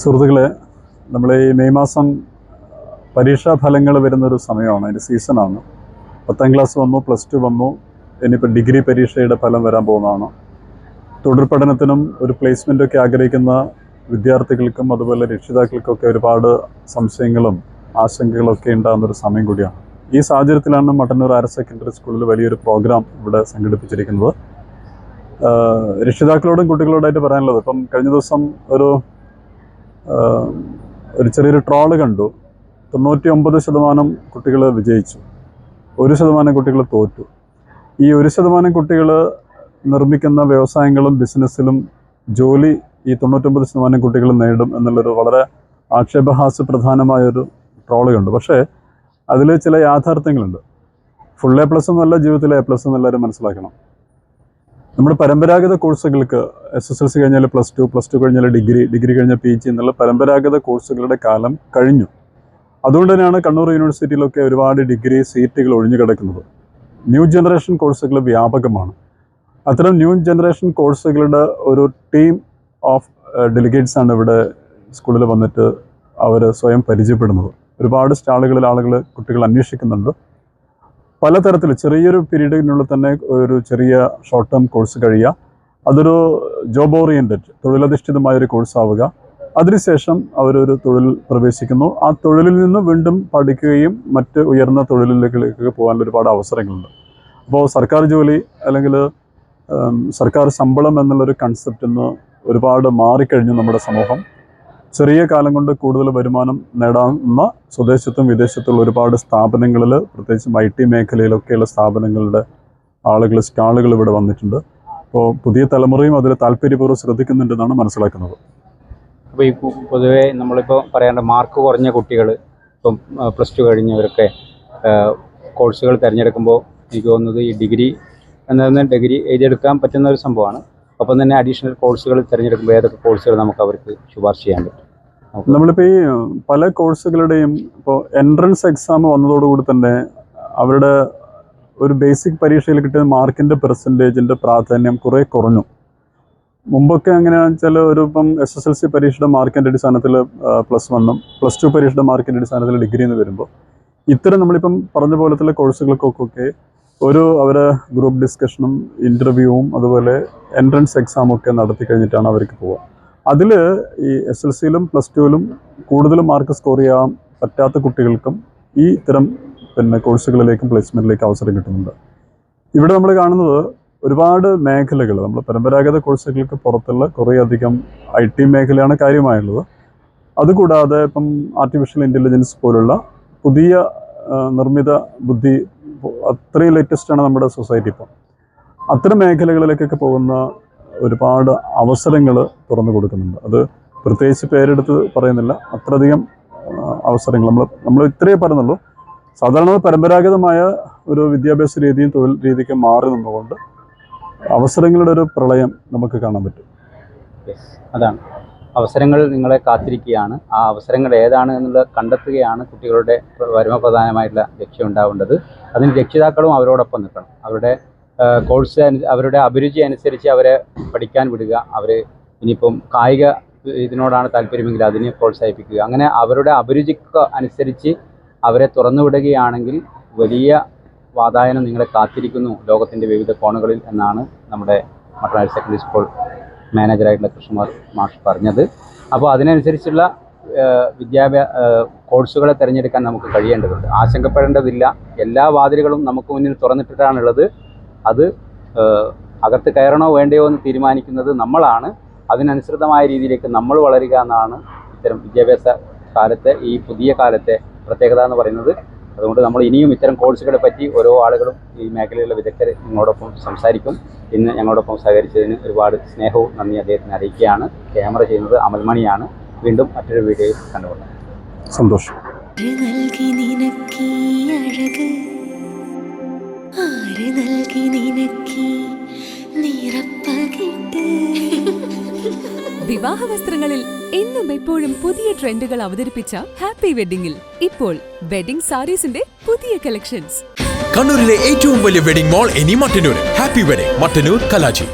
സുഹൃത്തുക്കളെ, നമ്മൾ ഈ മെയ് മാസം പരീക്ഷാ ഫലങ്ങൾ വരുന്നൊരു സമയമാണ്, അതിൻ്റെ സീസണാണ്. 10ാം ക്ലാസ് വന്നു, +2 വന്നു, ഇനിയിപ്പോൾ ഡിഗ്രി പരീക്ഷയുടെ ഫലം വരാൻ പോകുന്നതാണ്. തുടർ പഠനത്തിനും ഒരു പ്ലേസ്മെൻറ്റൊക്കെ ആഗ്രഹിക്കുന്ന വിദ്യാർത്ഥികൾക്കും അതുപോലെ രക്ഷിതാക്കൾക്കൊക്കെ ഒരുപാട് സംശയങ്ങളും ആശങ്കകളൊക്കെ ഉണ്ടാകുന്നൊരു സമയം കൂടിയാണ്. ഈ സാഹചര്യത്തിലാണ് മട്ടന്നൂർ ഹയർ സെക്കൻഡറി സ്കൂളിൽ വലിയൊരു പ്രോഗ്രാം ഇവിടെ സംഘടിപ്പിച്ചിരിക്കുന്നത്. രക്ഷിതാക്കളോടും കുട്ടികളോടായിട്ട് പറയാനുള്ളത്, ഇപ്പം കഴിഞ്ഞ ദിവസം ഒരു ചെറിയൊരു ട്രോള് കണ്ടു. 99% കുട്ടികൾ വിജയിച്ചു, 1% കുട്ടികൾ തോറ്റു. ഈ 1% കുട്ടികൾ നിർമ്മിക്കുന്ന വ്യവസായങ്ങളും ബിസിനസ്സിലും ജോലി ഈ 99% കുട്ടികൾ നേടും എന്നുള്ളൊരു വളരെ ആക്ഷേപഹാസ്യപ്രധാനമായൊരു ട്രോള് കണ്ടു. പക്ഷേ അതിൽ ചില യാഥാർത്ഥ്യങ്ങളുണ്ട്. ഫുൾ A+ എന്നല്ല ജീവിതത്തിലെ A+ എന്നെല്ലാവരും മനസ്സിലാക്കണം. നമ്മുടെ പരമ്പരാഗത കോഴ്സുകൾക്ക് SSLC കഴിഞ്ഞാൽ +2 കഴിഞ്ഞാൽ ഡിഗ്രി കഴിഞ്ഞാൽ PG എന്നുള്ള പരമ്പരാഗത കോഴ്സുകളുടെ കാലം കഴിഞ്ഞു. അതുകൊണ്ട് തന്നെയാണ് കണ്ണൂർ യൂണിവേഴ്സിറ്റിയിലൊക്കെ ഒരുപാട് ഡിഗ്രി സീറ്റുകൾ ഒഴിഞ്ഞു കിടക്കുന്നത്. ന്യൂ ജനറേഷൻ കോഴ്സുകൾ വ്യാപകമാണ്. അത്തരം ന്യൂ ജനറേഷൻ കോഴ്സുകളുടെ ഒരു ടീം ഓഫ് ഡെലിഗേറ്റ്സ് ആണ് ഇവിടെ സ്കൂളിൽ വന്നിട്ട് അവർ സ്വയം പരിചയപ്പെടുന്നത്. ഒരുപാട് സ്റ്റാളുകളിൽ കുട്ടികൾ അന്വേഷിക്കുന്നുണ്ട്. പലതരത്തിൽ ചെറിയൊരു പീരീഡിനുള്ളിൽ തന്നെ ഒരു ചെറിയ ഷോർട്ട് ടേം കോഴ്സ് കഴിയുക, അതൊരു ജോബ് ഓറിയൻറ്റഡ് തൊഴിലധിഷ്ഠിതമായൊരു കോഴ്സാവുക. അതിനുശേഷം അവരൊരു തൊഴിൽ പ്രവേശിക്കുന്നു. ആ തൊഴിലിൽ നിന്ന് വീണ്ടും പഠിക്കുകയും മറ്റ് ഉയർന്ന തൊഴിലിലേക്ക് പോകാനുള്ള ഒരുപാട് അവസരങ്ങളുണ്ട്. അപ്പോൾ സർക്കാർ ജോലി അല്ലെങ്കിൽ സർക്കാർ ശമ്പളം എന്നുള്ളൊരു കൺസെപ്റ്റിൽ നിന്ന് ഒരുപാട് മാറിക്കഴിഞ്ഞു നമ്മുടെ സമൂഹം. ചെറിയ കാലം കൊണ്ട് കൂടുതൽ വരുമാനം നേടാവുന്ന സ്വദേശത്തും വിദേശത്തുള്ള ഒരുപാട് സ്ഥാപനങ്ങളിൽ, പ്രത്യേകിച്ചും IT മേഖലയിലൊക്കെയുള്ള സ്ഥാപനങ്ങളുടെ സ്റ്റാളുകൾ ഇവിടെ വന്നിട്ടുണ്ട്. അപ്പോൾ പുതിയ തലമുറയും അതിൽ താല്പര്യപൂർവ്വം ശ്രദ്ധിക്കുന്നുണ്ടെന്നാണ് മനസ്സിലാക്കുന്നത്. അപ്പോൾ ഈ പൊതുവേ നമ്മളിപ്പോൾ പറയേണ്ട മാർക്ക് കുറഞ്ഞ കുട്ടികൾ, ഇപ്പം +2 കഴിഞ്ഞവരൊക്കെ കോഴ്സുകൾ തിരഞ്ഞെടുക്കുമ്പോൾ എനിക്ക് തോന്നുന്നത് ഈ ഡിഗ്രി എഴുതിയെടുക്കാൻ പറ്റുന്ന ഒരു സംഭവമാണ്. ഒപ്പം തന്നെ അഡീഷണൽ കോഴ്സുകൾ തിരഞ്ഞെടുക്കുമ്പോൾ ഏതൊക്കെ കോഴ്സുകൾ നമുക്ക് അവർക്ക് ശുപാർശ ചെയ്യാൻ പറ്റും? നമ്മളിപ്പോൾ ഈ പല കോഴ്സുകളുടെയും ഇപ്പോൾ എൻട്രൻസ് എക്സാം വന്നതോടുകൂടി തന്നെ അവരുടെ ഒരു ബേസിക് പരീക്ഷയിൽ കിട്ടിയ മാർക്കിൻ്റെ പെർസെൻറ്റേജിൻ്റെ പ്രാധാന്യം കുറേ കുറഞ്ഞു. മുമ്പൊക്കെ എങ്ങനെയാണെന്ന് വെച്ചാൽ ഇപ്പം SSLC പരീക്ഷയുടെ മാർക്കിൻ്റെ അടിസ്ഥാനത്തിൽ +1ഉം +2 പരീക്ഷയുടെ മാർക്കിൻ്റെ അടിസ്ഥാനത്തിൽ ഡിഗ്രി എന്ന് വരുമ്പോൾ ഇത്തരം നമ്മളിപ്പം പറഞ്ഞ പോലത്തുള്ള കോഴ്സുകൾക്കൊക്കെ അവരെ ഗ്രൂപ്പ് ഡിസ്കഷനും ഇൻ്റർവ്യൂവും അതുപോലെ എൻട്രൻസ് എക്സാമൊക്കെ നടത്തി കഴിഞ്ഞിട്ടാണ് അവർക്ക് പോവുക. അതിൽ ഈ SSLCയിലും +2ലും കൂടുതൽ മാർക്ക് സ്കോർ ചെയ്യാൻ പറ്റാത്ത കുട്ടികൾക്കും ഈ ഇത്തരം കോഴ്സുകളിലേക്കും പ്ലേസ്മെൻറ്റിലേക്കും അവസരം കിട്ടുന്നുണ്ട്. ഇവിടെ നമ്മൾ കാണുന്നത് ഒരുപാട് മേഖലകൾ, നമ്മൾ പരമ്പരാഗത കോഴ്സുകൾക്ക് പുറത്തുള്ള കുറേയധികം IT മേഖലയാണ് കാര്യമായുള്ളത്. അതുകൂടാതെ ഇപ്പം ആർട്ടിഫിഷ്യൽ ഇൻ്റലിജൻസ് പോലുള്ള പുതിയ നിർമ്മിത ബുദ്ധി അത്രയും ലേറ്റസ്റ്റാണ് നമ്മുടെ സൊസൈറ്റി. ഇപ്പം അത്തരം മേഖലകളിലേക്കൊക്കെ പോകുന്ന ഒരുപാട് അവസരങ്ങൾ തുറന്നു കൊടുക്കുന്നുണ്ട്. അത് പ്രത്യേകിച്ച് പേരെടുത്ത് പറയുന്നില്ല, അത്രയധികം അവസരങ്ങൾ നമ്മൾ ഇത്രയേ പറയുന്നുള്ളൂ. സാധാരണ പരമ്പരാഗതമായ ഒരു വിദ്യാഭ്യാസ രീതിയും തൊഴിൽ രീതിക്ക് മാറി നിന്നുകൊണ്ട് അവസരങ്ങളുടെ ഒരു പ്രളയം നമുക്ക് കാണാൻ പറ്റും. അതാണ്, അവസരങ്ങൾ നിങ്ങളെ കാത്തിരിക്കുകയാണ്. ആ അവസരങ്ങൾ ഏതാണ് എന്നുള്ളത് കണ്ടെത്തുകയാണ് കുട്ടികളുടെ പരമപ്രധാനമായിട്ടുള്ള ലക്ഷ്യം ഉണ്ടാവേണ്ടത്. അതിന് രക്ഷിതാക്കളും അവരോടൊപ്പം നിൽക്കണം. അവരുടെ കോഴ്സ് അവരുടെ അഭിരുചി അനുസരിച്ച് അവരെ പഠിക്കാൻ വിടുക. അവർ ഇനിയിപ്പം കായിക ഇതിനോടാണ് താല്പര്യമെങ്കിൽ അതിനെ പ്രോത്സാഹിപ്പിക്കുക. അങ്ങനെ അവരുടെ അഭിരുചിക്ക് അനുസരിച്ച് അവരെ തുറന്നു വിടുകയാണെങ്കിൽ വലിയ വാതായനം നിങ്ങളെ കാത്തിരിക്കുന്നു ലോകത്തിൻ്റെ വിവിധ കോണുകളിൽ എന്നാണ് നമ്മുടെ മട്ടന്നൂർ ഹയർ സെക്കൻഡറി സ്കൂൾ മാനേജറായിട്ടുള്ള കൃഷ്ണകുമാർ മാഷ് പറഞ്ഞത്. അപ്പോൾ അതിനനുസരിച്ചുള്ള കോഴ്സുകളെ തിരഞ്ഞെടുക്കാൻ നമുക്ക് കഴിയേണ്ടതുണ്ട്. ആശങ്കപ്പെടേണ്ടതില്ല. എല്ലാ വാതിലുകളും നമുക്ക് മുന്നിൽ തുറന്നിട്ടിട്ടാണുള്ളത്. അത് അകത്ത് കയറണോ വേണ്ടയോ എന്ന് തീരുമാനിക്കുന്നത് നമ്മളാണ്. അതിനനുസൃതമായ രീതിയിലേക്ക് നമ്മൾ വളരുക എന്നാണ് ഇത്തരം വിദ്യാഭ്യാസ കാലത്തെ, ഈ പുതിയ കാലത്തെ പ്രത്യേകത എന്ന് പറയുന്നത്. അതുകൊണ്ട് നമ്മൾ ഇനിയും ഇത്തരം കോഴ്സുകളെ പറ്റി ഓരോ ആളുകളും ഈ മേഖലയിലുള്ള വിദഗ്ധർ നിങ്ങളോടൊപ്പം സംസാരിക്കും. ഇന്ന് ഞങ്ങളോടൊപ്പം സഹകരിച്ചതിന് ഒരുപാട് സ്നേഹവും നന്ദി അദ്ദേഹത്തിന് അറിയിക്കുകയാണ്. ക്യാമറ ചെയ്യുന്നത് അമൽമണിയാണ്. വീണ്ടും മറ്റൊരു വീഡിയോയിൽ കണ്ടുകൊള്ളാം. സന്തോഷം. വിവാഹ വസ്ത്രങ്ങളിൽ എന്നും എപ്പോഴും പുതിയ ട്രെൻഡുകൾ അവതരിപ്പിച്ച ഹാപ്പി വെഡിങ്ങിൽ ഇപ്പോൾ വെഡിംഗ് സാരീസിന്റെ പുതിയ കളക്ഷൻസ്. കണ്ണൂരിലെ ഏറ്റവും വലിയ വെഡിംഗ് മോൾ ഇനി മട്ടന്നൂർ. Happy wedding Mattannur കലാജി.